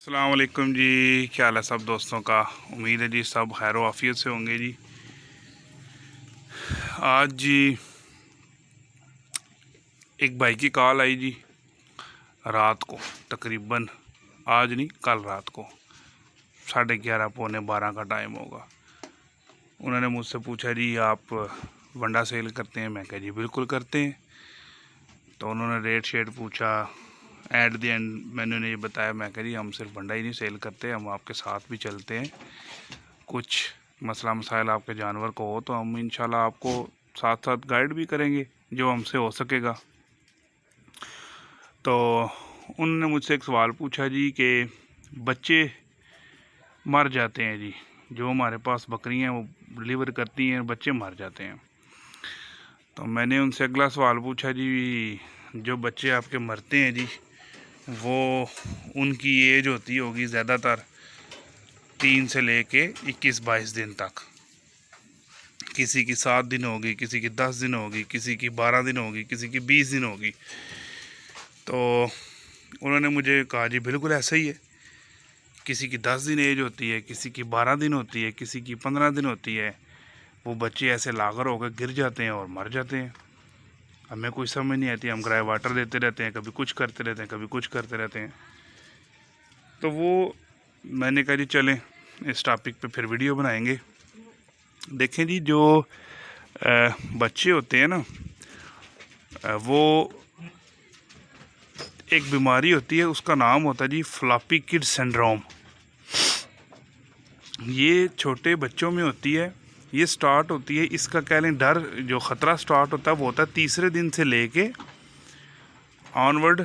अस्सलाम वालेकुम जी। क्या हाल है सब दोस्तों का। उम्मीद है जी सब खैर आफियत से होंगे जी। आज जी एक भाई की कॉल आई जी रात को, तकरीबन आज नहीं कल रात को 11:30 पौने 12 का टाइम होगा। उन्होंने मुझसे पूछा जी आप वंडा सेल करते हैं? मैं कहा जी बिल्कुल करते हैं। तो उन्होंने रेट शेट पूछा। एट द एंड मैंने उन्हें ये बताया, मैं कहा जी हम सिर्फ वंडा ही नहीं सेल करते, हम आपके साथ भी चलते हैं। कुछ मसला मसाइल आपके जानवर को हो तो हम इंशाल्लाह आपको साथ साथ गाइड भी करेंगे जो हमसे हो सकेगा। तो उन्होंने मुझसे एक सवाल पूछा जी कि बच्चे मर जाते हैं जी, जो हमारे पास बकरियां वो डिलीवर करती हैं, बच्चे मर जाते हैं। तो मैंने उनसे अगला सवाल पूछा जी, जो बच्चे आपके मरते हैं जी वो उनकी एज होती होगी ज़्यादातर 3 से लेके 21-22 दिन तक। किसी की 7 दिन होगी, किसी की 10 दिन होगी, किसी की 12 दिन होगी, किसी की 20 दिन होगी। तो उन्होंने मुझे कहा जी बिल्कुल ऐसा ही है, किसी की 10 दिन एज होती है, किसी की 12 दिन होती है, किसी की 15 दिन होती है। वो बच्चे ऐसे लागर होकर गिर जाते हैं और मर जाते हैं। हमें कोई समझ नहीं आती, हम ग्राई वाटर देते रहते हैं, कभी कुछ करते रहते हैं, कभी कुछ करते रहते हैं। तो वो मैंने कहा जी चलें इस टॉपिक पे फिर वीडियो बनाएंगे। देखें जी, जो बच्चे होते हैं ना, वो एक बीमारी होती है, उसका नाम होता है जी फ्लॉपी किड सिंड्रोम। ये छोटे बच्चों में होती है, ये स्टार्ट होती है, इसका कह लें डर, जो ख़तरा स्टार्ट होता है वो होता है तीसरे दिन से लेके ऑनवर्ड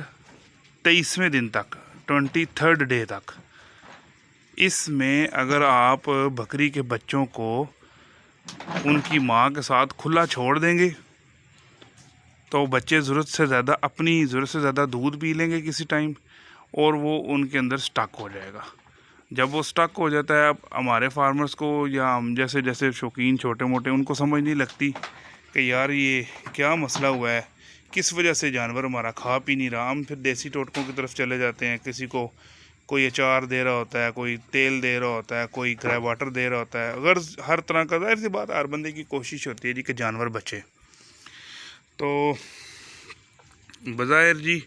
23वें दिन तक, 23rd डे तक। इसमें अगर आप बकरी के बच्चों को उनकी माँ के साथ खुला छोड़ देंगे तो बच्चे ज़रूरत से ज़्यादा, अपनी ज़रूरत से ज़्यादा दूध पी लेंगे किसी टाइम, और वो उनके अंदर स्टक हो जाएगा। जब वो स्टक हो जाता है, अब हमारे फार्मर्स को या हम जैसे जैसे शौकीन छोटे मोटे, उनको समझ नहीं लगती कि यार ये क्या मसला हुआ है, किस वजह से जानवर हमारा खा पी नहीं रहा। हम फिर देसी टोटकों की तरफ चले जाते हैं। किसी को कोई अचार दे रहा होता है, कोई तेल दे रहा होता है, कोई ग्रे वाटर दे रहा होता है। अगर हर तरह का, जाहिर सी बात, हर बंदे की कोशिश होती है जी कि जानवर बचे। तो बज़ाहिर जी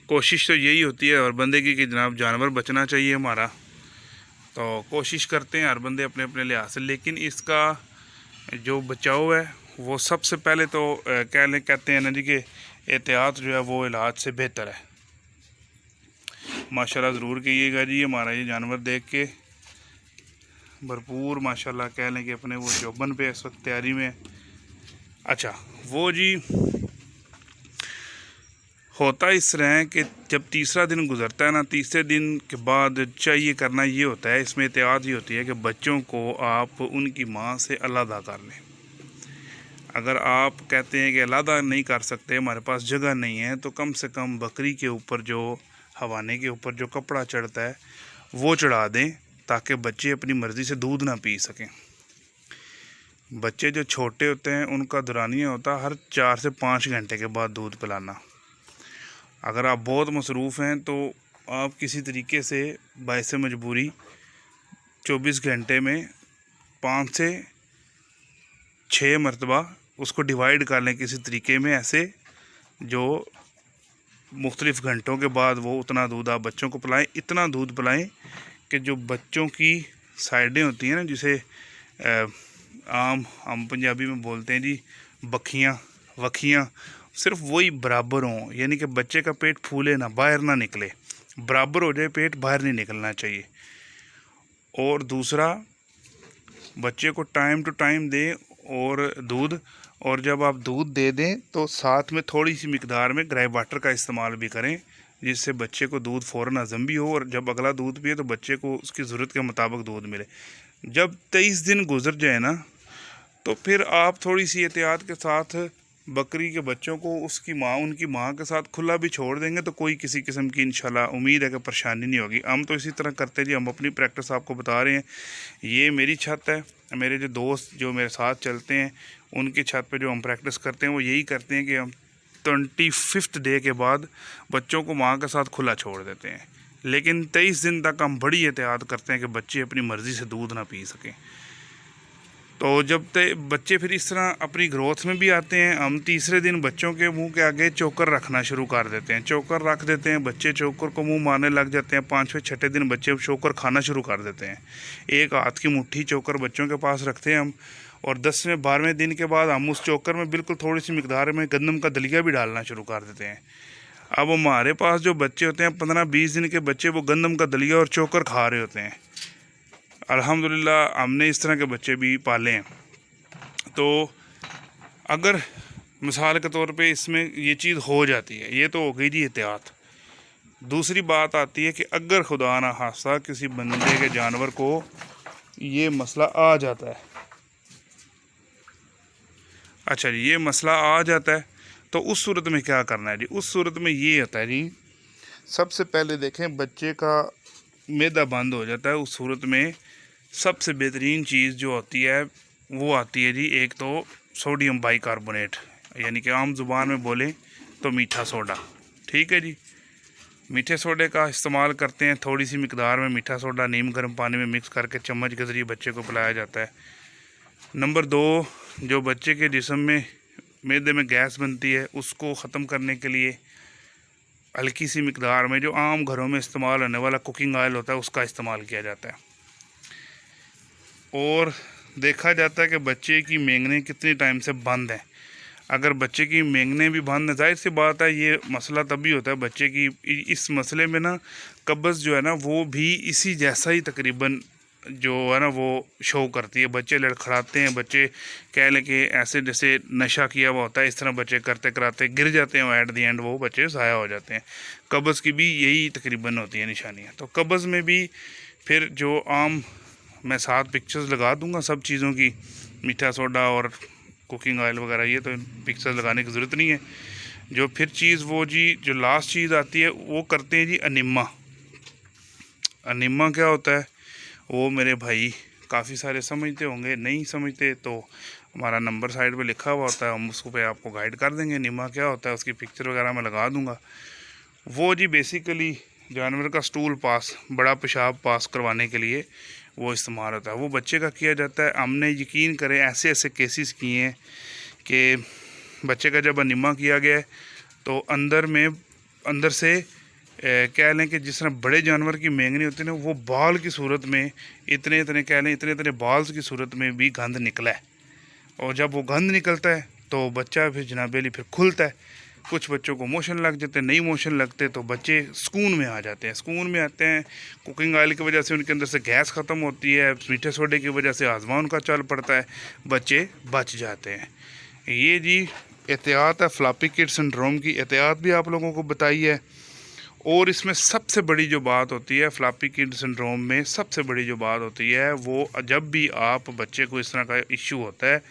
कोशिश तो यही होती है हर बंदे की कि जनाब जानवर बचना चाहिए हमारा। तो कोशिश करते हैं हर बंदे अपने अपने लिहाज से, लेकिन इसका जो बचाव है वो सबसे पहले तो कहते हैं ना जी कि एहतियात जो है वो इलाज से बेहतर है। माशाल्लाह ज़रूर कीजिएगा जी। हमारा ये जानवर देख के भरपूर माशाल्लाह कह लें कि अपने वो चौबन पे इस वक्त तैयारी में। अच्छा, वो जी होता इस तरह है कि जब तीसरा दिन गुजरता है ना, तीसरे दिन के बाद चाहिए करना ये होता है, इसमें एहतियात ये होती है कि बच्चों को आप उनकी माँ से अलहदा कर लें। अगर आप कहते हैं कि अलहदा नहीं कर सकते, हमारे पास जगह नहीं है, तो कम से कम बकरी के ऊपर जो हवाने के ऊपर जो कपड़ा चढ़ता है वो चढ़ा दें, ताकि बच्चे अपनी मर्ज़ी से दूध ना पी सकें। बच्चे जो छोटे होते हैं उनका दौरानिया होता है हर 4 से 5 घंटे के बाद दूध पिलाना। अगर आप बहुत मसरूफ़ हैं तो आप किसी तरीके से बाइस मजबूरी 24 घंटे में 5 से 6 मरतबा उसको डिवाइड कर लें किसी तरीके में, ऐसे जो मुख्तलिफ़ घंटों के बाद वो उतना दूध आप बच्चों को पिलाएं। इतना दूध पिलाएं कि जो बच्चों की साइडें होती हैं ना, जिसे आम हम पंजाबी में बोलते हैं जी बखियाँ वखियाँ, सिर्फ वही बराबर हों, यानी कि बच्चे का पेट फूले ना, बाहर ना निकले, बराबर हो जाए पेट, बाहर नहीं निकलना चाहिए। और दूसरा, बच्चे को टाइम टू टाइम दें और दूध, और जब आप दूध दे दें तो साथ में थोड़ी सी मिकदार में ग्रे वाटर का इस्तेमाल भी करें, जिससे बच्चे को दूध फ़ौरन हज़म भी हो, और जब अगला दूध पिए तो बच्चे को उसकी ज़रूरत के मुताबिक दूध मिले। जब 23 दिन गुजर जाए ना, तो फिर आप थोड़ी सी एहतियात के साथ बकरी के बच्चों को उसकी माँ, उनकी माँ के साथ खुला भी छोड़ देंगे तो कोई किसी किस्म की इंशाल्लाह उम्मीद है कि परेशानी नहीं होगी। हम तो इसी तरह करते जी, हम अपनी प्रैक्टिस आपको बता रहे हैं। ये मेरी छत है, मेरे जो दोस्त जो मेरे साथ चलते हैं उनकी छत पे जो हम प्रैक्टिस करते हैं वो यही करते हैं कि हम 25th डे के बाद बच्चों को माँ के साथ खुला छोड़ देते हैं। लेकिन 23 दिन तक हम बड़ी एहतियात करते हैं कि बच्चे अपनी मर्ज़ी से दूध ना पी सकें। तो जब तक बच्चे फिर इस तरह अपनी ग्रोथ में भी आते हैं, हम तीसरे दिन बच्चों के मुंह के आगे चोकर रखना शुरू कर देते हैं। चोकर रख देते हैं, बच्चे चोकर को मुंह मारने लग जाते हैं। 5वें 6ठे दिन बच्चे चोकर खाना शुरू कर देते हैं। एक हाथ की मुट्ठी चोकर बच्चों के पास रखते हैं हम, और 10वें 12वें दिन के बाद हम उस चोकर में बिल्कुल थोड़ी सी मिकदार में गंदम का दलिया भी डालना शुरू कर देते हैं। अब हमारे पास जो बच्चे होते हैं 15-20 दिन के बच्चे, वो गंदम का दलिया और चोकर खा रहे होते हैं। अल्हम्दुलिल्लाह हमने इस तरह के बच्चे भी पाले हैं। तो अगर मिसाल के तौर पे इसमें ये चीज़ हो जाती है, ये तो हो गई जी एहतियात। दूसरी बात आती है कि अगर खुदा ना खास्ता किसी बंदे के जानवर को ये मसला आ जाता है, अच्छा जी, ये मसला आ जाता है, तो उस सूरत में क्या करना है जी? उस सूरत में ये होता है जी, सबसे पहले देखें बच्चे का मैदा बंद हो जाता है। उस सूरत में सबसे बेहतरीन चीज़ जो होती है वो आती है जी, एक तो सोडियम बाइकार्बोनेट, यानी कि आम ज़ुबान में बोलें तो मीठा सोडा। ठीक है जी, मीठे सोडे का इस्तेमाल करते हैं। थोड़ी सी मिकदार में मीठा सोडा नीम गर्म पानी में मिक्स करके चम्मच के ज़रिए बच्चे को पिलाया जाता है। नंबर 2, जो बच्चे के जिस्म में मैदे में गैस बनती है, उसको ख़त्म करने के लिए हल्की सी मिकदार में जो आम घरों में इस्तेमाल होने वाला कुकिंग ऑयल होता है, उसका इस्तेमाल किया जाता है। और देखा जाता है कि बच्चे की मेंगने कितने टाइम से बंद हैं। अगर बच्चे की मेंगने भी बंद है, जाहिर सी बात है ये मसला तभी होता है बच्चे की इस मसले में ना, कब्ज़ जो है ना वो भी इसी जैसा ही तकरीबन जो है ना वो शो करती है। बच्चे लड़खड़ाते हैं, बच्चे कह लें कि ऐसे जैसे नशा किया हुआ होता है, इस तरह बच्चे करते कराते गिर जाते हैं, एट दी एंड वो बच्चे ज़ाया हो जाते हैं। कब्ज़ की भी यही तकरीबन होती है निशानियाँ। तो कब्ज़ में भी फिर जो आम, मैं साथ पिक्चर्स लगा दूंगा सब चीज़ों की, मीठा सोडा और कुकिंग ऑयल वगैरह, ये तो पिक्चर्स लगाने की ज़रूरत नहीं है। जो फिर चीज़ वो जी जो लास्ट चीज़ आती है वो करते हैं जी अनिमा। अनिमा क्या होता है वो मेरे भाई काफ़ी सारे समझते होंगे, नहीं समझते तो हमारा नंबर साइड पे लिखा हुआ होता है, हम उसको पे आपको गाइड कर देंगे। अनिमा क्या होता है उसकी पिक्चर वगैरह मैं लगा दूँगा। वो जी बेसिकली जानवर का स्टूल पास, बड़ा पेशाब पास करवाने के लिए वो इस्तेमाल होता है। वो बच्चे का किया जाता है। हमने यकीन करें ऐसे ऐसे केसेस किए हैं कि बच्चे का जब अनिमा किया गया है तो अंदर से कह लें कि जिस तरह बड़े जानवर की मेंगनी होती है ना, वो बाल की सूरत में इतने इतने बाल्स की सूरत में भी गंद निकला है। और जब वो गंद निकलता है तो बच्चा फिर जनाबेली फिर खुलता है। कुछ बच्चों को मोशन लग जाते हैं, नहीं मोशन लगते तो बच्चे सुकून में आ जाते हैं। सुकून में आते हैं, कुकिंग ऑयल की वजह से उनके अंदर से गैस ख़त्म होती है, मीठे सोडे की वजह से आज़मा उनका चल पड़ता है, बच्चे बच जाते हैं। ये जी एहतियात है, फ्लॉपी किड सिंड्रोम की एहतियात भी आप लोगों को बताई है। और इसमें सबसे बड़ी जो बात होती है फ्लॉपी किड सिंड्रोम में, सबसे बड़ी जो बात होती है वो जब भी आप बच्चे को इस तरह का इश्यू होता है,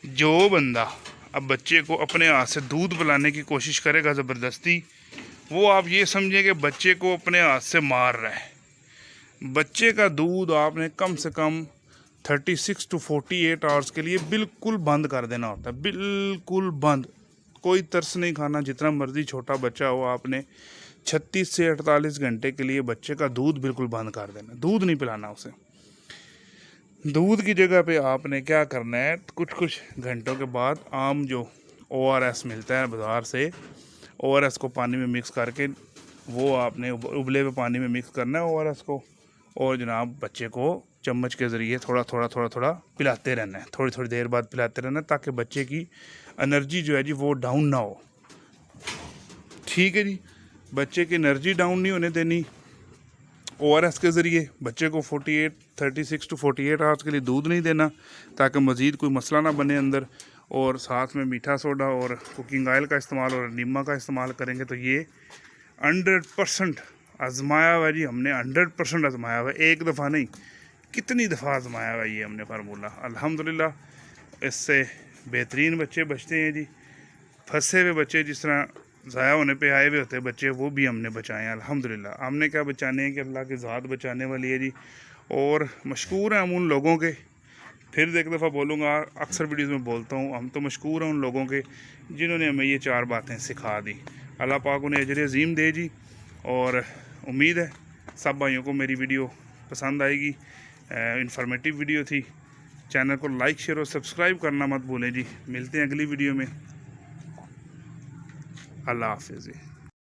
जो बंदा अब बच्चे को अपने हाथ से दूध पिलाने की कोशिश करेगा ज़बरदस्ती, वो आप ये समझिए कि बच्चे को अपने हाथ से मार रहा है। बच्चे का दूध आपने कम से कम 36 to 48 आवर्स के लिए बिल्कुल बंद कर देना होता है, बिल्कुल बंद। कोई तरस नहीं खाना, जितना मर्ज़ी छोटा बच्चा हो, आपने 36 से 48 घंटे के लिए बच्चे का दूध बिल्कुल बंद कर देना, दूध नहीं पिलाना उसे। दूध की जगह पे आपने क्या करना है, कुछ घंटों के बाद आम जो ORS मिलता है बाज़ार से, ORS को पानी में मिक्स करके वो आपने उबले हुए पानी में मिक्स करना है ORS को, और जनाब बच्चे को चम्मच के ज़रिए थोड़ा थोड़ा पिलाते रहना है। थोड़ी देर बाद पिलाते रहना है ताकि बच्चे की एनर्जी जो है जी वो डाउन ना हो। ठीक है जी, बच्चे की एनर्जी डाउन नहीं होने देनी। ORS के ज़रिए बच्चे को 36 to 48 आवर्स के लिए दूध नहीं देना ताकि मज़ीद कोई मसला ना बने अंदर। और साथ में मीठा सोडा और कुकिंग ऑयल का इस्तेमाल और नीमा का इस्तेमाल करेंगे तो ये 100% आजमाया हुआ जी, हमने 100% आजमाया हुआ, एक दफ़ा नहीं कितनी दफ़ा आजमाया हुआ ये हमने फार्मूला। अल्हम्दुलिल्लाह इससे बेहतरीन बच्चे बचते हैं जी। फंसे हुए बच्चे, जिस तरह ज़ाया होने पे आए हुए होते हैं बच्चे, वो भी हमने बचाए हैं अल्हम्दुलिल्लाह। हमने क्या बचाने हैं कि अल्लाह की ज़ात बचाने वाली है जी। और मशकूर हैं हम उन लोगों के, फिर एक दफ़ा बोलूँगा, अक्सर वीडियोज़ में बोलता हूँ, हम तो मशकूर हैं उन लोगों के जिन्होंने हमें ये 4 बातें सिखा दी। अल्लाह पाक उन्हें अजर अज़ीम दे जी। और उम्मीद है सब भाइयों को मेरी वीडियो पसंद आएगी, इंफॉर्मेटिव वीडियो थी। चैनल को लाइक शेयर और सब्सक्राइब करना मत भूलें जी। मिलते हैं अगली वीडियो में। अल्लाह हाफिज़।